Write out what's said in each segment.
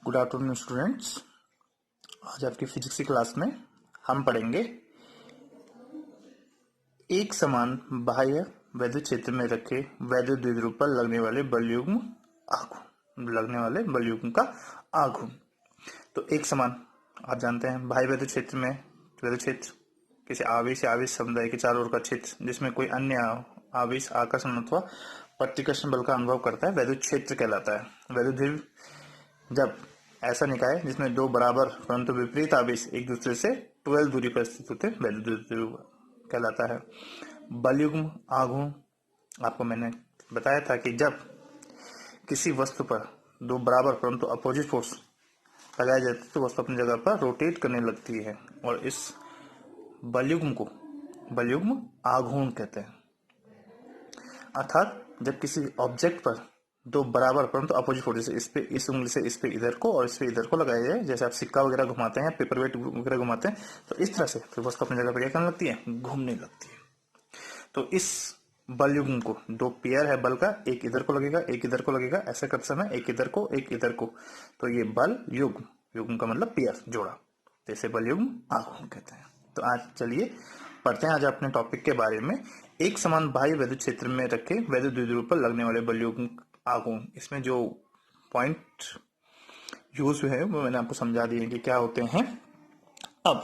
Good afternoon students. आज आपकी physics की क्लास में हम पढ़ेंगे एक समान बाह्य वैद्युत क्षेत्र में रखे वैद्युत द्विध्रुव पर लगने वाले बलयुग्म का आघूर्ण। तो एक समान आप जानते हैं बाह्य वैद्युत क्षेत्र में वैद्युत क्षेत्र किसी आवेश या आवेश समुदाय के चारों ओर का क्षेत्र जिसमें कोई अन्य आवेश आकर्षण अथवा प्रतिकर्षण बल का अनुभव करता है वैद्युत क्षेत्र कहलाता है। वैद्युत ध्रुव जब ऐसा निकाय जिसमें दो बराबर परंतु विपरीत आवेश एक दूसरे से 12 दूरी पर स्थित होते हैं वैद्युत ध्रुव कहलाता है। बलयुग्म आघूर्ण आपको मैंने बताया था कि जब किसी वस्तु पर दो बराबर परंतु अपोजिट फोर्स लगाए जाते हैं तो वस्तु अपनी जगह पर रोटेट करने लगती है और इस बलयुग्म को बलयुग्म आघूर्ण कहते हैं। अर्थात जब किसी ऑब्जेक्ट पर दो बराबर परंतु अपोजिट फोर्स इस पे इस उंगली से इस पे इधर को और इस पे इधर को लगाया जाए, जैसे आप सिक्का वगैरह घुमाते हैं, पेपर वेट वगैरह घुमाते हैं, तो इस तरह से फिर वस्तु अपनी जगह पर क्या करने लगती है, घूमने लगती है। तो इस बलयुग्म को दो पेयर है बल का, एक इधर को लगेगा एक इधर को लगेगा, ऐसे करते समय एक इधर को एक इधर को, तो ये बल युग्म, युग्म का मतलब पेयर जोड़ा, जैसे बलयुग्म आघूर्ण कहते हैं। तो आज चलिए पढ़ते हैं आज अपने टॉपिक के बारे में। एक समान बाह्य वैद्युत क्षेत्र में रखे वैद्युत द्विध्रुव पर लगने वाले बलयुग्म आघूर्ण। इसमें जो पॉइंट यूज है वो मैंने आपको समझा दिए कि क्या होते हैं। अब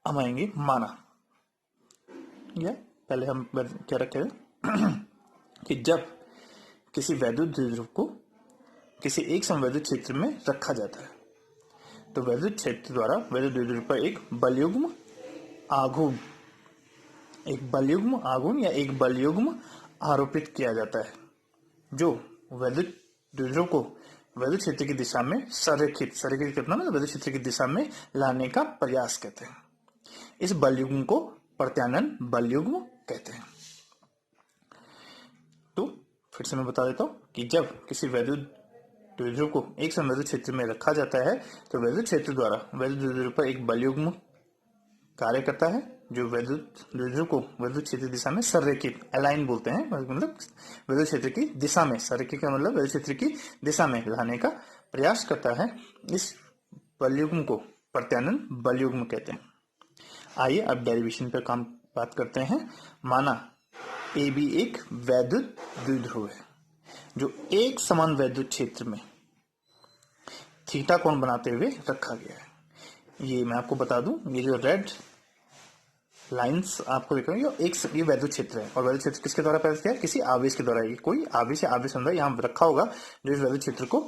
हम आएंगे माना, या पहले हम क्या रखे कि जब किसी वैद्युत द्विध्रुव को किसी एक समवैद्युत क्षेत्र में रखा जाता है तो वैद्युत क्षेत्र द्वारा वैद्युत द्विध्रुव पर एक बलयुग्म आघूर्ण या एक बलयुग्म आरोपित किया जाता है जो वैद्युत द्विध्रुव को वैद्युत क्षेत्र की दिशा में संरेखित करना, मतलब वैद्युत क्षेत्र की दिशा में लाने का प्रयास कहते हैं। इस बलयुग्म को प्रत्यानयन बलयुग्म कहते हैं। तो फिर से मैं बता देता हूं कि जब किसी वैद्युत द्विध्रुव को एक समवैद्युत क्षेत्र में रखा जाता है तो वैद्युत क्षेत्र द्वारा वैद्युत द्विध्रुव पर एक बलयुग्म कार्य करता है जो वैद्युत द्विध्रुव को वैद्युत क्षेत्र दिशा में संरेखित, अलाइन बोलते हैं, मतलब वैद्युत क्षेत्र की दिशा में, संरेखित का मतलब वैद्युत क्षेत्र की दिशा में लाने का प्रयास करता है। इस बलयुग्म को प्रत्यानयन बलयुग्म कहते हैं। आइए अब डेरिवेशन पर बात करते हैं। माना ए बी एक वैद्युत द्विध्रुव है जो एक समान वैद्युत क्षेत्र में थीटा कोण बनाते हुए रखा गया है। ये मैं आपको बता दूं, ये जो रेड लाइंस आपको दिख रही है ये वैद्युत क्षेत्र है और वैद्युत क्षेत्र किसके द्वारा पैदा किया है, किसी आवेश के द्वारा। ये कोई आवेश या आवेश अंदर यहाँ रखा होगा जो इस वैद्युत क्षेत्र को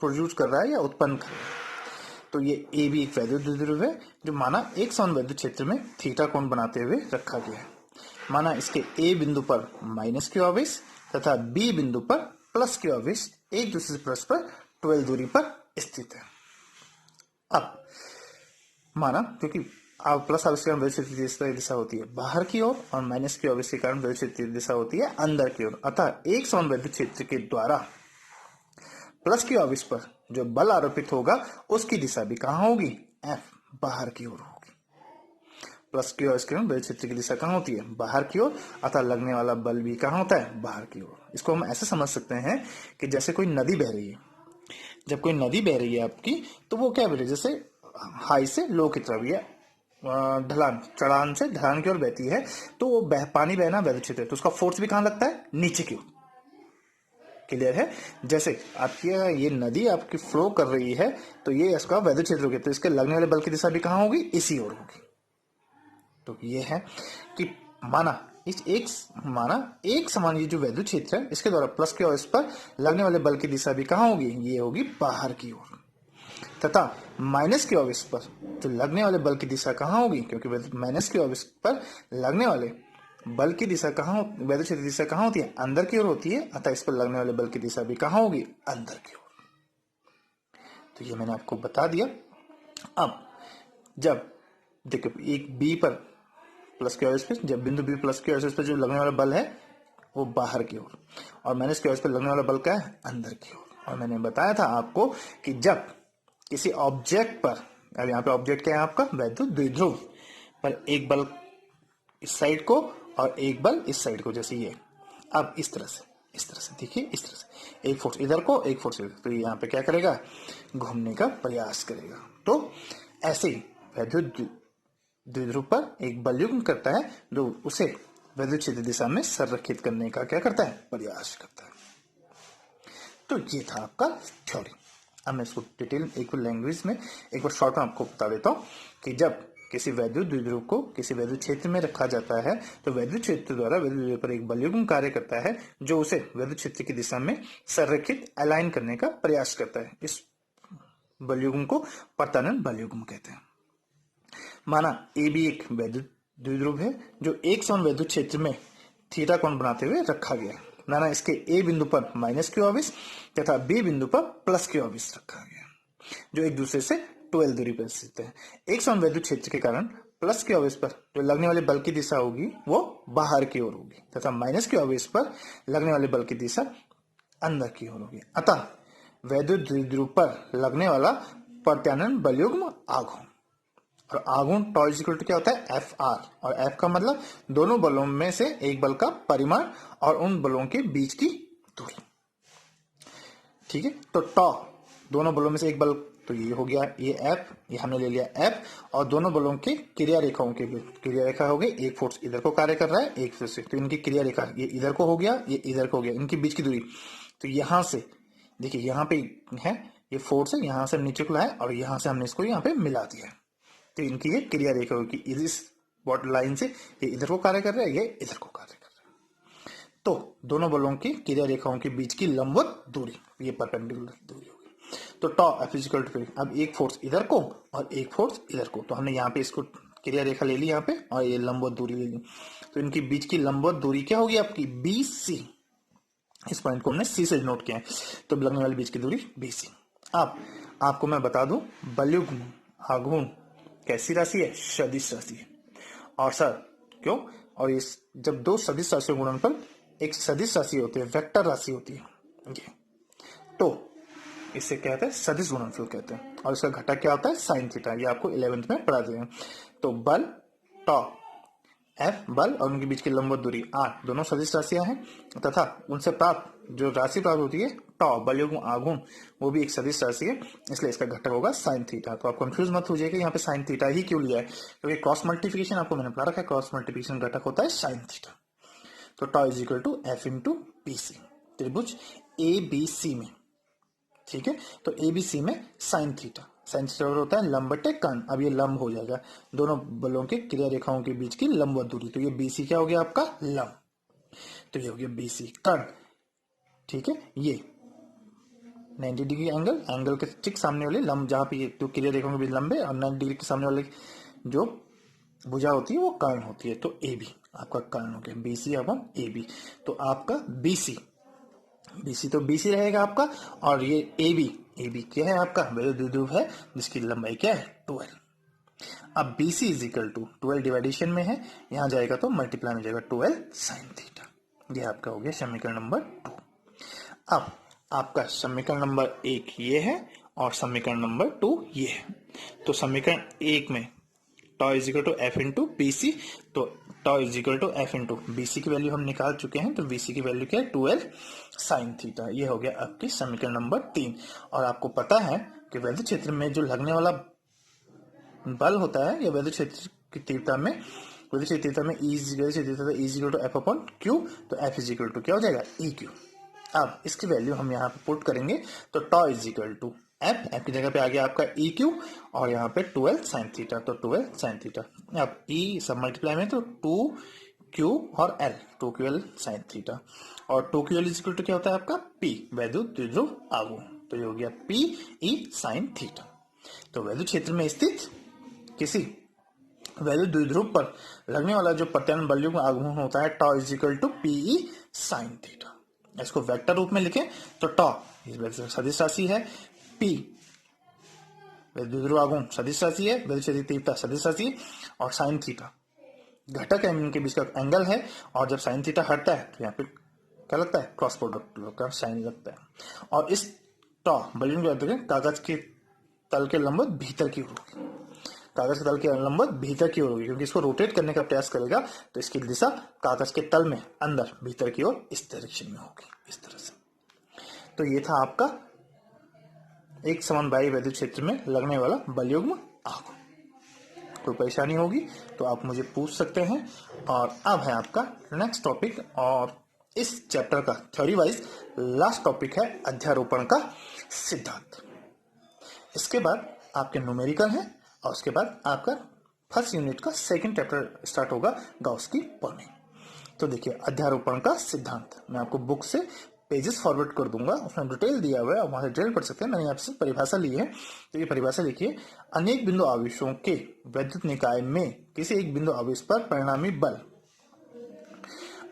प्रोड्यूस कर रहा है या उत्पन्न कर रहा है। तो ये ए भी एक वैद्युत द्विध्रुव है जो माना एक समान वैद्युत क्षेत्र में थीटा कोण बनाते हुए रखा गया है। माना इसके ए बिंदु पर माइनस क्यू आवेश तथा बी बिंदु पर प्लस क्यू आवेश एक दूसरे से परस्पर 12 दूरी पर स्थित है। अब माना क्योंकि प्लस आवेश के कारण वैद्युत क्षेत्र की दिशा होती है बाहर की ओर और माइनस क्यू आवेश के कारण वैद्युत क्षेत्र की दिशा होती है अंदर की ओर, अतः एक समान वैद्युत क्षेत्र के द्वारा प्लस क्यू आवेश पर जो बल आरोपित होगा उसकी दिशा भी कहां होगी, एफ, बाहर की ओर होगी। प्लस क्यू आवेश के कारण वैद्युत क्षेत्र की दिशा कहां होती है, बाहर की ओर, अतः लगने वाला बल भी कहां होता है, बाहर की ओर। इसको हम ऐसे समझ सकते हैं कि जैसे कोई नदी बह रही है, जब कोई नदी बह रही है आपकी तो वो क्या बह रही है, जैसे हाई से लो की तरफ या चढ़ान से ढलान की ओर बहती है, तो वो पानी बहना वैद्युत क्षेत्र है तो उसका फोर्स भी कहां लगता है, नीचे की ओर। क्लियर है। जैसे आपकी ये नदी आपकी फ्लो कर रही है तो ये इसका वैद्युत क्षेत्र होगा, तो इसके लगने वाले बल की दिशा भी कहां होगी, इसी ओर होगी। तो ये है कि माना एक समान ये जो वैद्युत क्षेत्र है इसके द्वारा प्लस के आवेश पर लगने वाले बल की दिशा भी कहां होगी, ये होगी बाहर की ओर, तथा माइनस के आवेश पर जो लगने वाले बल की दिशा कहां होगी, क्योंकि माइनस के आवेश पर लगने वाले बल की दिशा वैद्युत क्षेत्र की दिशा कहां होती है, अंदर की ओर होती है, अतः इस पर लगने वाले बल की दिशा भी कहां होगी, अंदर की ओर। तो ये मैंने आपको बता दिया। अब जब देखो एक बी पर प्लस के आवेश पे, जब बिंदु बी प्लस के आवेश पर जो लगने वाला बल है वो बाहर की ओर और माइनस के आवेश पर लगने वाला बल क्या है, अंदर की ओर। और मैंने बताया था आपको कि जब किसी ऑब्जेक्ट पर, अब यहाँ पे ऑब्जेक्ट क्या है आपका, वैद्युत द्विध्रुव पर एक बल इस साइड को और एक बल इस साइड को, जैसे ये अब इस तरह से इस तरह से, देखिए इस तरह से, एक फोर्स इधर को, एक फोर्स इधर, तो यहाँ पे क्या करेगा, घूमने का प्रयास करेगा। तो ऐसे ही वैद्युत द्विध्रुव पर एक बलयुग्म करता है जो उसे वैद्युत क्षेत्र दिशा में संरेखित करने का क्या करता है, प्रयास करता है। तो ये था आपका थ्योरी। अब मैं इसको डिटेल एक लैंग्वेज में एक बार शॉर्ट में आपको बता देता हूँ कि जब किसी वैद्युत द्विध्रुव को किसी वैद्युत क्षेत्र में रखा जाता है तो वैद्युत क्षेत्र द्वारा वैद्युत द्विध्रुव पर एक बलयुग्म कार्य करता है जो उसे वैद्युत क्षेत्र की दिशा में संरेखित अलाइन करने का प्रयास करता है। इस बलयुग्म को प्रत्यानयन बलयुग्म कहते हैं। माना ए भी एक वैद्युत द्विध्रुव है जो एक समान वैद्युत क्षेत्र में थीटा कोण बनाते हुए रखा गया है। माना इसके ए बिंदु पर माइनस क्यू आवेश तथा बी बिंदु पर प्लस क्यू आवेश रखा गया जो एक दूसरे से 12 दूरी पर स्थित है। एक समान वैद्युत क्षेत्र के कारण प्लस क्यू आवेश पर जो लगने वाले बल की दिशा होगी वो बाहर की ओर होगी तथा माइनस क्यू आवेश पर लगने वाले बल की दिशा अंदर की ओर होगी। अतः वैद्युत द्विध्रुव पर लगने वाला प्रत्यानयन बलयुग्म आघूर्ण, और आघूर्ण टॉ इक्वल टू क्या होता है, एफ आर, और एफ का मतलब दोनों बलों में से एक बल का परिमाण और उन बलों के बीच की दूरी। ठीक है, तो टॉ दोनों बलों में से एक बल, तो ये हो गया, ये एफ, ये हमने ले लिया एफ, और दोनों बलों के क्रिया रेखाओं के बीच क्रिया रेखा हो गई, एक फोर्स इधर को कार्य कर रहा है, एक फोर्स से, तो इनकी क्रिया रेखा ये इधर को हो गया, ये इधर को हो गया, इनके बीच की दूरी, तो यहां से देखिए यहाँ पे है ये फोर्स है, यहां से नीचे को लाया और यहां से हमने इसको यहाँ पे मिला दिया, तो इनकी ये क्रिया रेखा होगी, इस बॉटम लाइन से ये इधर को कार्य कर रहा है, ये इधर को कार्य कर रहा है। तो दोनों बलों की क्रिया रेखाओं के बीच की लंबवत दूरी, ये परपेंडिकुलर दूरी होगी। तो टॉ एफ इज इक्वल टू, अब एक फोर्स इधर को और एक फोर्स इधर को, तो हमने यहाँ पे इसको क्रिया रेखा ले ली यहाँ पे और ये लंबवत दूरी ले ली, तो इनके बीच की लंबवत दूरी क्या होगी आपकी, बी सी। इस पॉइंट को हमने सी से नोट किया है, तो लगने वाली बीच की दूरी बी सी। अब आपको मैं बता दूं, बलयुग्म आघूर्ण कैसी राशि है, सदिश राशि है। और सर क्यों, और इस जब दो सदिश राशियों का गुणनफल एक सदिश राशि होती है, वेक्टर राशि होती है ये, तो इसे क्या कहते हैं, सदिश गुणनफल कहते हैं, और इसका घटक क्या होता है, साइन थीटा। ये आपको 11th में पढ़ा दिया। तो बल टॉ एफ बल और उनके बीच की लंबवत दूरी आर दोनों सदिश राशियां हैं, तथा उनसे प्राप्त जो राशि प्राप्त होती है टॉ बलयुग्म आघूर्ण, वो भी एक सदिश राशि है, इसलिए इसका घटक होगा साइन थीटा। तो आप कंफ्यूज मत हो जाइएगा यहाँ पे साइन थीटा ही क्यों लिया है, क्योंकि क्रॉस मल्टीप्लिकेशन आपको मैंने पढ़ा रखा है, क्रॉस मल्टीप्लिकेशन घटक होता है साइन थीटा। तो tau is equal to F into B C, त्रिभुज ए बी सी में, ठीक है, तो एबीसी में साइन थीटा, साइन थीटा होता है लंब बटे कर्ण, अब ये लंब हो जाएगा, दोनों बलों के क्रिया रेखाओं के बीच की लंबवत दूरी, तो ये बीसी क्या हो गया आपका, लंब, तो ये हो गया बीसी कर्ण। ठीक है, ये 90 डिग्री एंगल के ठीक सामने वाले लंब, जहां पे ये दो क्रिया रेखाओं के बीच लंब है, और 90 डिग्री के सामने वाले जो भुजा होती है वो कर्ण होती है, तो ए बी आपका कर्ण हो गया, बीसी अपॉन ए बी। तो आपका बीसी, बीसी तो बीसी रहेगा आपका, और ये ए बी क्या है आपका, वैद्युत द्विध्रुव है जिसकी लंबाई क्या है, 12। अब बीसी इज इक्वल टू 12 डिवाइडेशन में है, यहां जाएगा तो मल्टीप्लाई में जाएगा 12 साइन थीटा। ये आपका हो गया समीकरण नंबर 2। अब आपका समीकरण नंबर 1 ये है और समीकरण नंबर 2 ये है। तो समीकरण 1 में tau is equal to F into B C, तो tau is equal to F into B C की वैल्यू हम निकाल चुके हैं, तो बी सी की वैल्यू क्या है, 12 साइन थीटा। ये हो गया आपकी समीकरण नंबर 3। और आपको पता है कि वैद्युत क्षेत्र में जो लगने वाला बल होता है, या वैद्युत क्षेत्र की तीव्रता में, वैद्युत क्षेत्र तीव्रता में is equal to F upon Q, तो एफ इज इक्वल टू क्या हो जाएगा, ई क्यू। अब इसकी वैल्यू हम यहाँ पे पुट करेंगे, तो tau is equal to F की जगह पे आ गया आपका ई क्यू, और यहाँ पे 12 साइन थीटा, तो 12 साइन थीटा। अब ई सब मल्टीप्लाई में, तो 2 क्यू और L, 2 Q L sine theta, और 2 Q L is equal to क्या होता है आपका, पी वैद्युत द्विध्रुव आघूर्ण, तो ये हो गया पी ई साइन थीटा। तो वैद्युत क्षेत्र में स्थित किसी वैद्युत द्विध्रुव पर लगने वाला जो प्रत्यानयन बलयुग्म आघूर्ण होता है, tau is equal to P E sine theta. इसको वेक्टर रूप में लिखें तो टॉ सदिश राशि है, पी वैद्युत द्विध्रुव आघूर्ण सदिश राशि है, वैद्युत क्षेत्र तीव्रता सदिश राशि है, और साइन थीटा घटक है, इनके बीच का एंगल है, और जब साइन थीटा हटता है तो यहाँ पे क्या लगता है, क्रॉस प्रोडक्ट का साइन लगता है। और इस टॉ बलयुग्म कागज के तल के लंबवत भीतर की होगी। कागज के तल के लंबवत भीतर की ओर होगी, क्योंकि इसको रोटेट करने का प्रयास करेगा तो इसकी दिशा कागज के तल में अंदर भीतर की ओर इस डायरेक्शन में होगी, इस तरह से। तो ये था आपका एक समबायी वैद्युत क्षेत्र में लगने वाला बलयुग्म आघूर्ण। कोई परेशानी होगी तो आप मुझे पूछ सकते हैं। और अब है आपका नेक्स्ट टॉपिक, और इस चैप्टर का थ्योरी वाइज लास्ट टॉपिक है अध्यारोपण का सिद्धांत। इसके बाद आपके न्यूमेरिकल है और उसके बाद आपका फर्स्ट यूनिट का सेकंड चैप्टर स्टार्ट होगा, गाउस की प्रमेय। तो देखिए अध्यारोपण का सिद्धांत, मैं आपको बुक से पेजेस फॉरवर्ड कर दूंगा, उसमें डिटेल दिया हुआ है, वहां से डिटेल पढ़ सकते हैं। मैंने आपसे परिभाषा ली है, तो ये परिभाषा लिखिए। अनेक बिंदु आवेशों के वैद्युत निकाय में किसी एक बिंदु आवेश पर परिणामी बल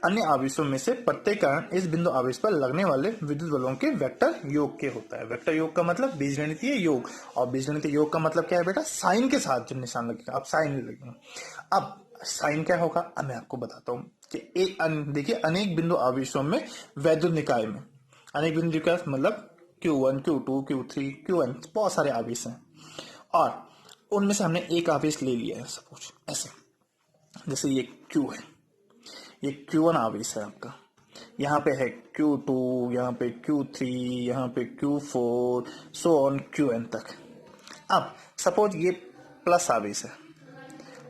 अन्य आवेशों में से प्रत्येक कारण इस बिंदु आवेश पर लगने वाले विद्युत बलों के वेक्टर योग के होता है। वेक्टर योग का मतलब बीजगणितीय योग, और बीजगणितीय योग का मतलब क्या है बेटा, साइन के साथ जो निशान लगेगा, अब साइन लगेगा। अब साइन क्या होगा, अब मैं आपको बताता हूँ कि एक देखिए अनेक बिंदु आवेशों में वैद्युत निकाय में, अनेक बिंदु निकाय मतलब Q1, Q2, Q3, Qn, बहुत सारे आवेश हैं, और उनमें से हमने एक आवेश ले लिया है, सपोज ऐसे, जैसे ये Q है, ये Q1 आवेश है आपका, यहाँ पे है Q2, यहाँ पे Q3, यहाँ पे Q4, सो ऑन Qn तक। अब सपोज ये प्लस आवेश है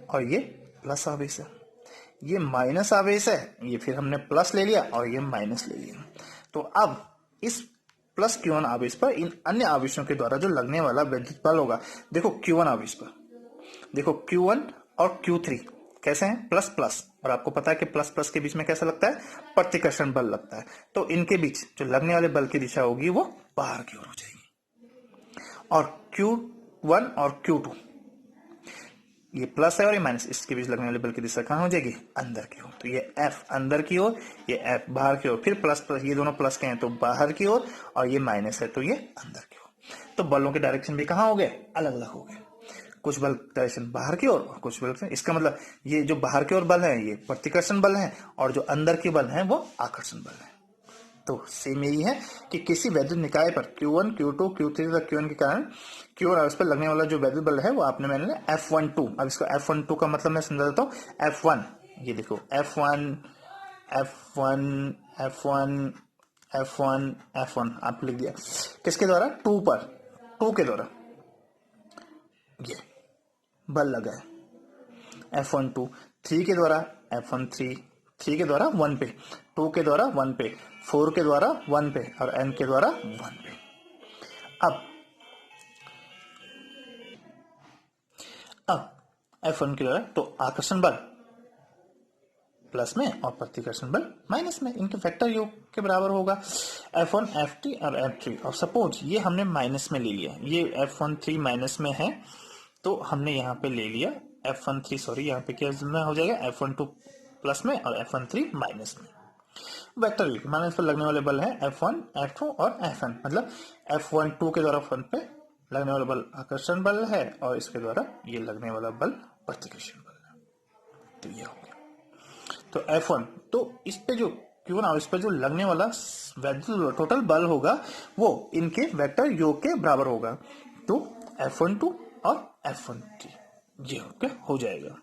और ये प्लस आवेश है, ये माइनस आवेश है, ये फिर हमने प्लस ले लिया और ये माइनस ले लिया। तो अब इस प्लस Q1 आवेश पर इन अन्य आवेशों के द्वारा जो लगने वाला विद्युत बल होगा, देखो Q1 आवेश पर, देखो Q1 और Q3 कैसे हैं, प्लस प्लस, और आपको पता है कि प्लस प्लस के बीच में कैसा लगता है, प्रतिकर्षण बल लगता है। तो इनके बीच जो लगने वाले बल की दिशा होगी वो बाहर की ओर हो जाएगी। और Q1 और Q2 ये प्लस है और ये माइनस, इसके बीच लगने वाले बल की दिशा कहां हो जाएगी, अंदर की ओर। तो ये F अंदर की ओर, ये F बाहर की ओर, फिर प्लस प्लस, ये दोनों प्लस के हैं तो बाहर की ओर, और ये माइनस है तो ये अंदर की ओर। तो बलों के डायरेक्शन भी कहां हो गए, अलग अलग हो गए। कुछ बल डायरेक्शन बाहर की ओर और कुछ बल, इसका मतलब ये जो बाहर की ओर बल है ये प्रतिकर्षण बल है, और जो अंदर के बल है वो आकर्षण बल है। तो सेम यही है कि किसी वैद्युत निकाय पर Q1, Q2, Q3 तथा Qn के कारण Q1 आवेश पर लगने वाला जो वैद्युत बल है वो आपने मैंने F12, अब इसका F12 का मतलब मैं समझा देता हूँ। F1 ये देखो, F1 F1 F1 F1 F1 आप लिख दिया, किसके द्वारा, 2 पर, 2 के द्वारा ये बल लगा है। F12 3 के द्वारा, F13 3 के द्वारा 1 पे, 2 के द्वारा 1 पे, 4 के द्वारा 1 पे, और N के द्वारा 1 पे। अब F1 के द्वारा तो आकर्षण बल प्लस में और प्रतिकर्षण बल माइनस में, इनके फैक्टर योग के बराबर होगा। F1 F3 और F3, और सपोज ये हमने माइनस में ले लिया, ये F13 माइनस में है तो हमने यहाँ पे ले लिया F13, सॉरी यहाँ पे क्या हो जाएगा, F12 प्लस में और F13 माइनस में। वेक्टर योग माइनस पर लगने वाले बल है F1, F2 और Fn, मतलब F12 के द्वारा 1 पे लगने वाला बल आकर्षण बल है, और इसके द्वारा ये लगने वाला बल प्रतिकर्षण बल है। तो ये हो गया। तो F1, तो इस पे जो Q1 आवेश पर जो लगने वाला वैद्युत टोटल बल होगा वो इनके वेक्टर योग के बराबर होगा। तो F12 और F13 ये हो जाएगा।